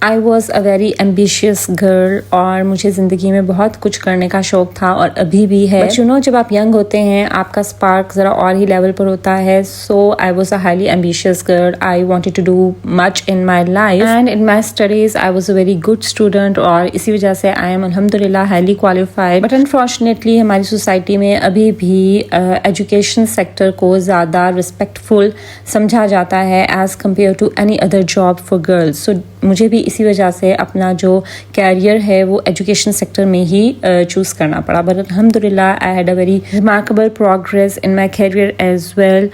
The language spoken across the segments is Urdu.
I was a very ambitious girl اور مجھے زندگی میں بہت کچھ کرنے کا شوق تھا اور ابھی بھی ہے. بٹ جب آپ ینگ ہوتے ہیں آپ کا اسپارک ذرا اور ہی لیول پر ہوتا ہے. So I was a highly ambitious girl. I wanted to do much in my life and in my studies I was a very good student اور اسی وجہ سے I am الحمدللہ highly qualified. But unfortunately ہماری سوسائٹی میں ابھی بھی ایجوکیشن سیکٹر کو زیادہ رسپیکٹفل سمجھا جاتا ہے as compared to any other job for girls. So مجھے بھی اسی وجہ سے اپنا جو کیریئر ہے وہ ایجوکیشن سیکٹر میں ہی چوز کرنا پڑا. بٹ الحمدللہ I had a very remarkable progress in my career as well.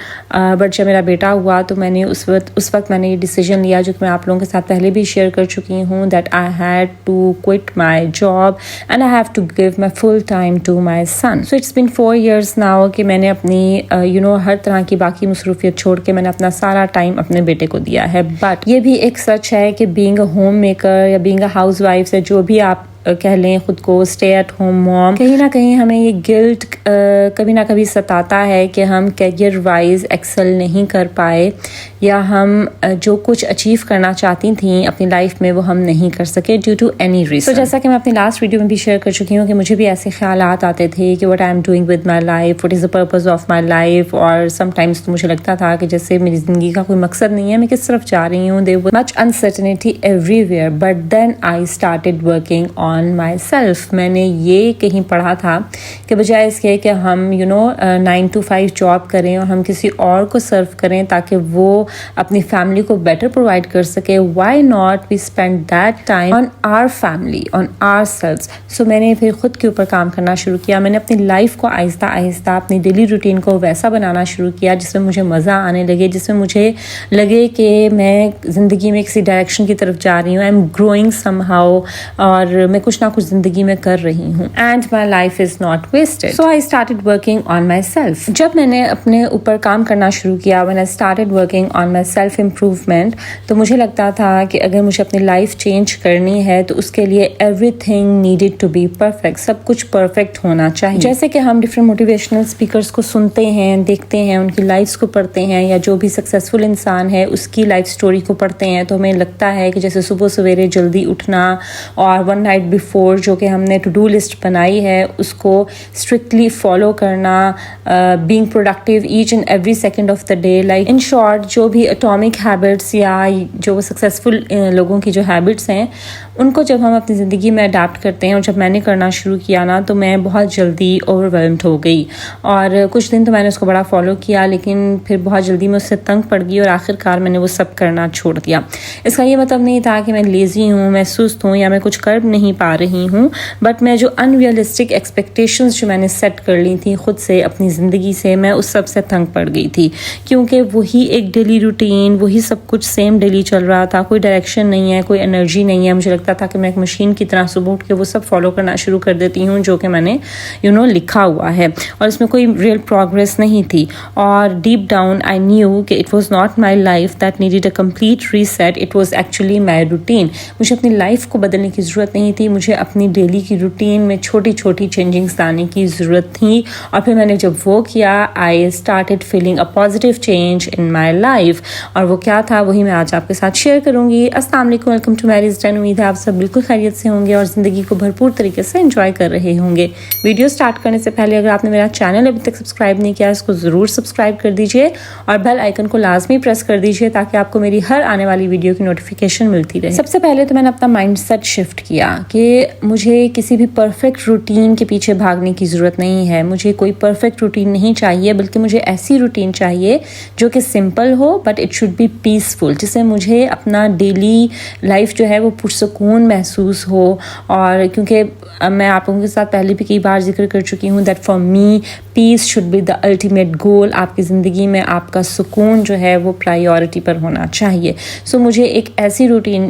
But جب میرا بیٹا ہوا تو میں نے اس وقت میں نے یہ ڈیسیجن لیا جو کہ میں آپ لوگوں کے ساتھ پہلے بھی شیئر کر چکی ہوں that I had to quit my job and I have to give my full time to my son. So it's been 4 years now کہ میں نے اپنی ہر طرح کی باقی مصروفیت چھوڑ کے میں نے اپنا سارا ٹائم اپنے بیٹے کو دیا ہے. بٹ یہ بھی ایک سچ ہے کہ بینگ اے ہوم میکر یا بینگ اے ہاؤس وائف سے جو بھی آپ کہہ لیں خود کو اسٹے ایٹ ہوم موم, کہیں نہ کہیں ہمیں یہ گلٹ کبھی نہ کبھی ستاتا ہے کہ ہم کیریئر وائز ایکسل نہیں کر پائے یا ہم جو کچھ اچیو کرنا چاہتی تھیں اپنی لائف میں وہ ہم نہیں کر سکے ڈیو ٹو اینی ریزن. تو جیسا کہ میں اپنی لاسٹ ویڈیو میں بھی شیئر کر چکی ہوں کہ مجھے بھی ایسے خیالات آتے تھے کہ what I am doing with my life, what is the purpose of my life. اور سم ٹائمس تو مجھے لگتا تھا کہ جیسے میری زندگی کا کوئی مقصد نہیں ہے, میں کس طرف جا رہی ہوں. There was much uncertainty every where. But then I started working on myself. میں نے یہ کہیں پڑھا تھا کہ بجائے اس کے کہ ہم 9 to 5 جاب کریں اور ہم کسی اور کو سرو کریں تاکہ وہ اپنی فیملی کو بیٹر پرووائڈ کر سکے, why not we spend that time on our family, on ourselves. So میں نے پھر خود کے اوپر کام کرنا شروع کیا. میں نے اپنی لائف کو آہستہ آہستہ اپنی ڈیلی روٹین کو ویسا بنانا شروع کیا جس میں مجھے مزہ آنے لگے, جس میں مجھے لگے کہ میں زندگی میں کسی ڈائریکشن کی طرف جا رہی ہوں. I am growing some how اور میں کچھ نہ کچھ زندگی میں کر رہی ہوں and my life is not wasted. So I started working on myself. جب میں نے اپنے اوپر کام کرنا شروع کیا, when I started working on my self improvement, تو مجھے لگتا تھا کہ اگر مجھے اپنی لائف چینج کرنی ہے تو اس کے لیے everything needed to be perfect, سب کچھ پرفیکٹ ہونا چاہیے. جیسے کہ ہم ڈفرینٹ موٹیویشنل اسپیکرس کو سنتے ہیں, دیکھتے ہیں, ان کی لائفس کو پڑھتے ہیں, یا جو بھی سکسیزفل انسان ہے اس کی لائف اسٹوری کو پڑھتے ہیں, تو ہمیں لگتا ہے کہ جیسے صبح سویرے جلدی اٹھنا اور 1 night before جو کہ ہم نے ٹو ڈو لسٹ بنائی ہے اس کو اسٹرکٹلی فالو کرنا, being productive each and every second of the day. Like in short جو بھی اٹامک ہیبٹس یا جو سکسیزفل لوگوں کی جو ہیبٹس ہیں ان کو جب ہم اپنی زندگی میں اڈاپٹ کرتے ہیں, اور جب میں نے کرنا شروع کیا نا تو میں بہت جلدی اوور ویلمڈ ہو گئی. اور کچھ دن تو میں نے اس کو بڑا فالو کیا, لیکن پھر بہت جلدی میں اس سے تنگ پڑ گئی اور آخر کار میں نے وہ سب کرنا چھوڑ دیا. اس کا یہ مطلب نہیں تھا کہ میں لیزی ہوں, میں سست ہوں یا میں کچھ کر نہیں پا رہی ہوں, بٹ میں جو انریئلسٹک ایکسپیکٹیشنز جو میں نے سیٹ کر لی تھیں خود سے اپنی زندگی سے, میں اس سب سے تنگ پڑ گئی تھی. کیونکہ وہی ایک ڈیلی روٹین, وہی سب کچھ سیم ڈیلی چل رہا تھا, کوئی ڈائریکشن نہیں ہے, کوئی انرجی نہیں ہے. مجھے لگتا تھا کہ میں ایک مشین کی طرح صبح اٹھ کے وہ سب فالو کرنا شروع کر دیتی ہوں جو کہ میں نے لکھا ہوا ہے, اور اس میں کوئی ریئل پروگریس نہیں تھی. اور ڈیپ ڈاؤن آئی نیو کہ it was not my life that needed a complete reset, it was actually my routine. مجھے اپنی لائف کو بدلنے کی ضرورت نہیں تھی, مجھے اپنی ڈیلی کی روٹین میں چھوٹی چھوٹی چینجنگس لانے کی ضرورت تھی. اور پھر میں نے جب وہ کیا, I started feeling a positive change in my life. اور وہ کیا تھا وہی میں آج آپ کے ساتھ شیئر کروں گی. السلام علیکم, ویلکم ٹو میریز ٹین. امید ہے آپ سب بالکل خیریت سے ہوں گے اور زندگی کو بھرپور طریقے سے انجوائے کر رہے ہوں گے. ویڈیو سٹارٹ کرنے سے پہلے اگر آپ نے میرا چینل ابھی تک سبسکرائب نہیں کیا اس کو ضرور سبسکرائب کر دیجیے اور بیل آئیکن کو لازمی پریس کر دیجیے تاکہ آپ کو میری ہر آنے والی ویڈیو کی نوٹیفیکیشن ملتی رہے. سب سے پہلے تو میں نے اپنا مائنڈ سیٹ شفٹ کیا کہ مجھے کسی بھی پرفیکٹ روٹین کے پیچھے بھاگنے کی ضرورت نہیں ہے. مجھے کوئی پرفیکٹ روٹین نہیں چاہیے, بلکہ مجھے ایسی روٹین چاہیے جو کہ سمپل ہو but it should be peaceful, جس سے مجھے اپنا ڈیلی لائف جو ہے وہ پرسکون محسوس ہو. اور کیونکہ میں آپ لوگوں کے ساتھ پہلے بھی کئی بار ذکر کر چکی ہوں that for me peace should be the ultimate goal. آپ کی زندگی میں آپ کا سکون جو ہے وہ پرائیورٹی پر ہونا چاہیے. سو مجھے ایک ایسی روٹین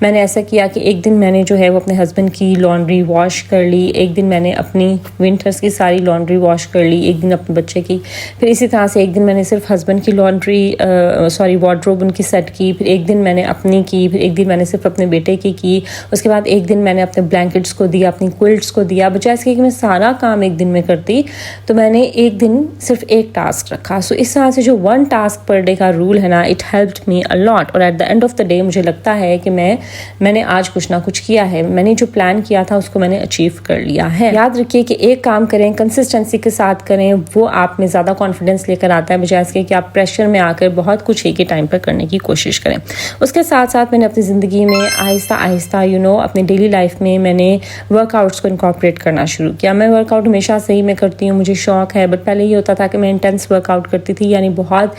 میں نے ایسا کیا کہ ایک دن میں نے جو ہے وہ اپنے ہسبینڈ کی لانڈری واش کر لی, ایک دن میں نے اپنی ونٹرس کی ساری لانڈری واش کر لی, ایک دن اپنے بچے کی, پھر اسی طرح سے ایک دن میں نے صرف ہسبینڈ کی لانڈری وارڈروب ان کی سیٹ کی, پھر ایک دن میں نے اپنی کی, پھر ایک دن میں نے صرف اپنے بیٹے کی. اس کے بعد ایک دن میں نے اپنے بلینکٹس کو دیا, اپنی کوئلٹس کو دیا. بجائے اس کے کہ میں سارا کام ایک دن میں کرتی تو میں نے ایک دن صرف ایک ٹاسک رکھا. سو اس طرح سے جو 1 ٹاسک پر ڈے کا رول ہے نا, it helped me a lot. اور at the end of the day مجھے لگتا ہے کہ میں نے آج کچھ نہ کچھ کیا ہے, میں نے جو پلان کیا تھا اس کو میں نے اچیو کر لیا ہے. یاد رکھیے کہ ایک کام کریں, کنسسٹنسی کے ساتھ کریں, وہ آپ میں زیادہ کانفیڈنس لے کر آتا ہے, بجائے اس کے کہ آپ پریشر میں آ کر بہت کچھ ایک ہی ٹائم پر کرنے کی کوشش کریں. اس کے ساتھ ساتھ میں نے اپنی زندگی میں آہستہ آہستہ اپنے ڈیلی لائف میں نے ورک آؤٹس کو انکارپوریٹ کرنا شروع کیا. میں ورک آؤٹ ہمیشہ سے ہی میں کرتی ہوں, مجھے شوق ہے, بٹ پہلے یہ ہوتا تھا کہ میں انٹینس ورک آؤٹ کرتی تھی, یعنی بہت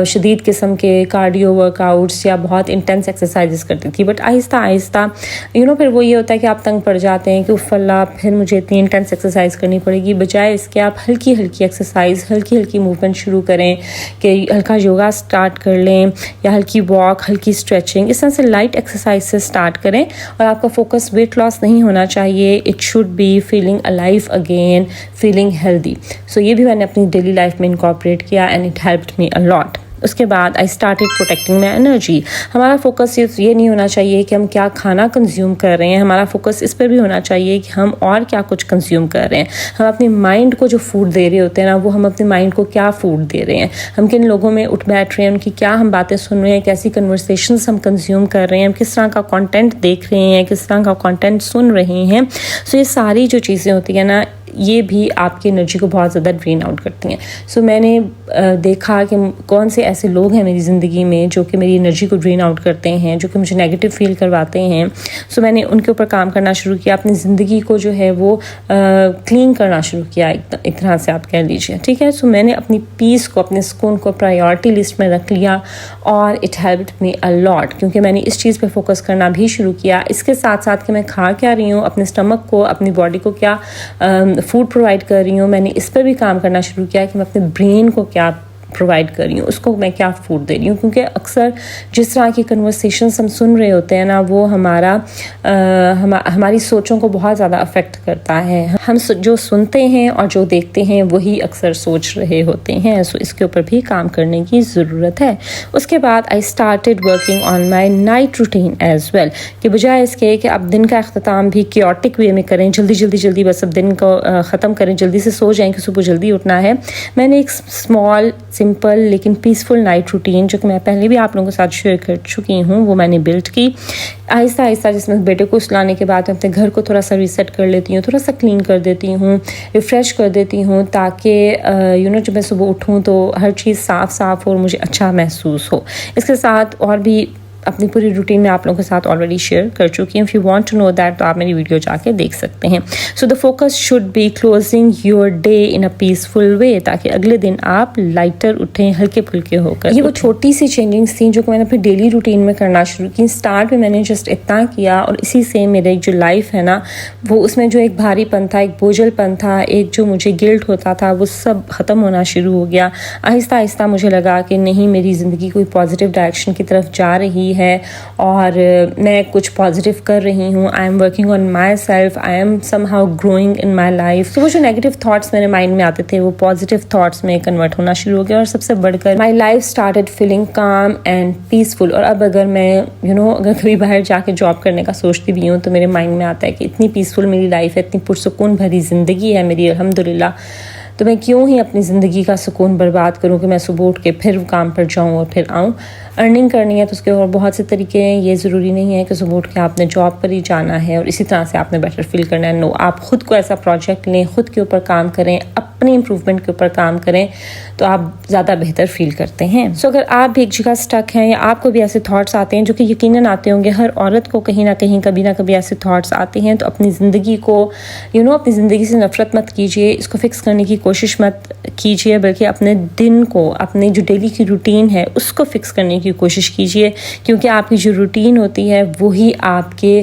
شدید قسم کے کارڈیو ورک آؤٹس یا بہت انٹینس ایکسرسائزز کرتی تھی. بٹ آہستہ آہستہ پھر وہ یہ ہوتا ہے کہ آپ تنگ پڑ جاتے ہیں کہ اف اللہ پھر مجھے اتنی انٹینس ایکسرسائز کرنی پڑے گی. بجائے اس کے آپ ہلکی ہلکی ایکسرسائز, ہلکی ہلکی موومنٹ شروع کریں, کہ ہلکا یوگا اسٹارٹ کر لیں یا ہلکی واک, ہلکی اسٹریچنگ, اس طرح سے لائٹ ایکسرسائز سے اسٹارٹ کریں. اور آپ کا فوکس ویٹ لاس نہیں ہونا چاہیے, it should be feeling alive again, feeling healthy. So یہ بھی میں نے اپنی ڈیلی لائف میں انکارپوریٹ کیا and it helped me a lot. اس کے بعد I started protecting my energy. ہمارا فوکس صرف یہ نہیں ہونا چاہیے کہ ہم کیا کھانا کنزیوم کر رہے ہیں, ہمارا فوکس اس پہ بھی ہونا چاہیے کہ ہم اور کیا کچھ کنزیوم کر رہے ہیں. ہم اپنے مائنڈ کو جو فوڈ دے رہے ہوتے ہیں نا, وہ ہم اپنے مائنڈ کو کیا فوڈ دے رہے ہیں, ہم کن لوگوں میں اٹھ بیٹھ رہے ہیں, ان کی کیا ہم باتیں سن رہے ہیں, کیسی کنورسیشنز ہم کنزیوم کر رہے ہیں, ہم کس طرح کا کانٹینٹ دیکھ رہے ہیں, کس طرح کا کانٹینٹ سن رہے ہیں. سو یہ ساری جو چیزیں ہوتی ہیں نا, یہ بھی آپ کی انرجی کو بہت زیادہ ڈرین آؤٹ کرتی ہیں. سو میں نے دیکھا کہ کون سے ایسے لوگ ہیں میری زندگی میں جو کہ میری انرجی کو ڈرین آؤٹ کرتے ہیں, جو کہ مجھے نیگیٹو فیل کرواتے ہیں. سو میں نے ان کے اوپر کام کرنا شروع کیا, اپنی زندگی کو جو ہے وہ کلین کرنا شروع کیا, ایک طرح سے آپ کہہ لیجیے, ٹھیک ہے. سو میں نے اپنی پیس کو, اپنے سکون کو پرائیورٹی لسٹ میں رکھ لیا, اور اٹ ہیلپڈ می اے لاٹ, کیونکہ میں نے اس چیز پہ فوکس کرنا بھی شروع کیا. اس کے ساتھ ساتھ کہ میں کھا کیا رہی ہوں, اپنے اسٹمک کو, اپنی باڈی کو کیا فوڈ پرووائڈ کر رہی ہوں, میں نے اس پر بھی کام کرنا شروع کیا کہ میں اپنے برین کو کیا پرووائڈ کر رہی ہوں, اس کو میں کیا فوڈ دے رہی ہوں. کیونکہ اکثر جس طرح کی کنورسیشنز ہم سن رہے ہوتے ہیں نا, وہ ہماری سوچوں کو بہت زیادہ افیکٹ کرتا ہے. ہم جو سنتے ہیں اور جو دیکھتے ہیں وہی اکثر سوچ رہے ہوتے ہیں. سو اس کے اوپر بھی کام کرنے کی ضرورت ہے. اس کے بعد I started working on my night routine as well, کہ بجائے اس کے کہ اب دن کا اختتام بھی کیوٹک وے میں کریں, جلدی بس اب دن کو ختم کریں, جلدی سے سو جائیں کہ صبح جلدی اٹھنا ہے. میں نے ایک اسمال سمپل لیکن پیسفل نائٹ روٹین, جو کہ میں پہلے بھی آپ لوگوں کے ساتھ شیئر کر چکی ہوں, وہ میں نے بلڈ کی آہستہ آہستہ. جس میں بیٹے کو سلانے کے بعد میں اپنے گھر کو تھوڑا سا ریسیٹ کر لیتی ہوں, تھوڑا سا کلین کر دیتی ہوں, ریفریش کر دیتی ہوں, تاکہ جب میں صبح اٹھوں تو ہر چیز صاف اور مجھے اچھا محسوس ہو. اس کے ساتھ اور بھی اپنی پوری روٹین میں آپ لوگوں کے ساتھ آلریڈی شیئر کر چکی ہوں. If you want to know that تو آپ میری ویڈیو جا کے دیکھ سکتے ہیں. So the focus should be closing your day in a peaceful way, تاکہ اگلے دن آپ لائٹر اٹھیں, ہلکے پھلکے ہو کر. یہ وہ چھوٹی سی چینجنگس تھیں جو کہ میں نے اپنی ڈیلی روٹین میں کرنا شروع کی. اسٹارٹ میں نے جسٹ اتنا کیا, اور اسی سے میرے جو لائف ہے نا, وہ اس میں جو ایک بھاری پن تھا, ایک بوجھل پن تھا, ایک جو مجھے گلٹ ہوتا تھا, وہ سب ختم ہونا شروع ہو گیا. آہستہ آہستہ مجھے لگا کہ نہیں, میری زندگی کوئی پازیٹیو ڈائریکشن کی طرف جا رہی ہے, اور میں کچھ پازیٹیو کر رہی ہوں. I am working on my self, I am some how growing in my life. تو وہ جو نیگیٹو تھاٹس میرے مائنڈ میں آتے تھے, وہ پازیٹیو تھاٹس میں کنورٹ ہونا شروع ہو گیا. اور سب سے بڑھ کر my life started feeling calm and peaceful. اور اب اگر میں اگر کبھی باہر جا کے جاب کرنے کا سوچتی بھی ہوں, تو میرے مائنڈ میں آتا ہے کہ اتنی پیسفل میری لائف ہے, اتنی پرسکون بھری زندگی ہے میری الحمدللہ, تو میں کیوں ہی اپنی زندگی کا سکون برباد کروں کہ میں صبح اٹھ کے پھر کام پر جاؤں اور پھر آؤں. ارننگ کرنی ہے تو اس کے اور بہت سے طریقے ہیں. یہ ضروری نہیں ہے کہ صبح اٹھ کے آپ نے جاب پر ہی جانا ہے اور اسی طرح سے آپ نے بیٹر فیل کرنا ہے. نو, آپ خود کو ایسا پروجیکٹ لیں, خود کے اوپر کام کریں, اپنی امپروومنٹ کے اوپر کام کریں, تو آپ زیادہ بہتر فیل کرتے ہیں. سو اگر آپ بھی ایک جگہ اسٹک ہیں, یا آپ کو بھی ایسے تھاٹس آتے ہیں, جو کہ یقیناً آتے ہوں گے, ہر عورت کو کہیں نہ کہیں کبھی نہ کبھی ایسے تھاٹس آتے ہیں, تو اپنی زندگی کو اپنی زندگی سے نفرت مت کیجیے, اس کو فکس کرنے کی کوشش مت کیجیے, بلکہ اپنے دن کو, اپنے جو ڈیلی کی روٹین ہے اس کو فکس کرنے کی کوشش کیجیے. کیونکہ آپ کی جو روٹین ہوتی ہے وہی آپ کے